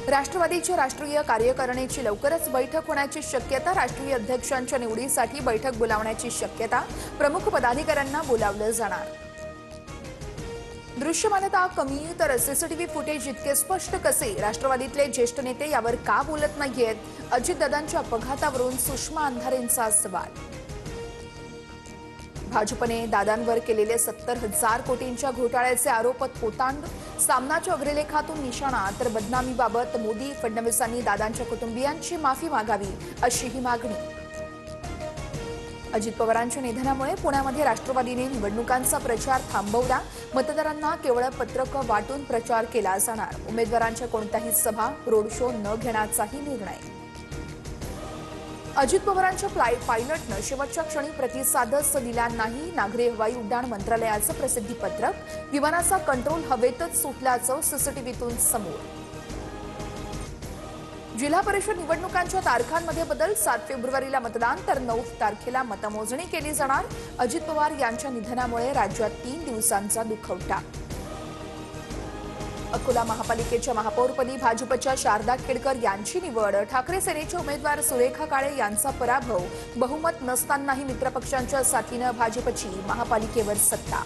राष्ट्रवादीच्या राष्ट्रीय कार्यकारिणीची लवकरच बैठक होण्याची शक्यता। राष्ट्रीय अध्यक्षांच्या निवडीसाठी बैठक बोलावण्याची शक्यता। प्रमुख पदाधिकाऱ्यांना बोलावलं जाणार। दृश्यमानता कमी तर सीसीटीव्ही फुटेज इतके स्पष्ट कसे? राष्ट्रवादीतले ज्येष्ठ नेते यावर का बोलत नाहीयेत? अजितदादांच्या अपघातावरून सुषमा अंधारेंचा सवाल। भाजपने दादांवर केलेले 70,000 कोटींच्या घोटाळ्याचे आरोप होतांड। सामनाच्या अग्रलेखातून निशाणा तर बदनामीबाबत मोदी फडणवीसांनी दादांच्या कुटुंबियांची माफी मागावी अशीही मागणी। अजित पवारांच्या निधनामुळे पुण्यामध्ये राष्ट्रवादीने निवडणुकांचा प्रचार थांबवला। मतदारांना केवळ पत्रकं वाटून प्रचार केला जाणार। उमेदवारांच्या कोणत्याही सभा रोड शो न घेण्याचाही निर्णय। अजित पवारांच्या पायलटनं शेवटच्या क्षणी प्रतिसादच दिला नाही। नागरी हवाई उड्डाण मंत्रालयाचं प्रसिद्धीपत्रक। विमानाचा कंट्रोल हवेतच सुटल्याचं सीसीटीव्हीतून समोर। जिल्हा परिषद निवडणुकांच्या तारखांमध्ये बदल। 7 फेब्रुवारीला मतदान तर 9 तारखेला मतमोजणी केली जाणार। अजित पवार यांच्या निधनामुळे राज्यात 3 दिवसांचा दुखवटा। अकोला महापालिकेच्या महापौरपदी भाजपच्या शारदा खेडकर यांची निवड। ठाकरे सेनेचे उमेदवार सुरेखा काळे यांचा पराभव। बहुमत नसतानाही मित्रपक्षांच्या साथीने भाजपची महापालिकेवर सत्ता।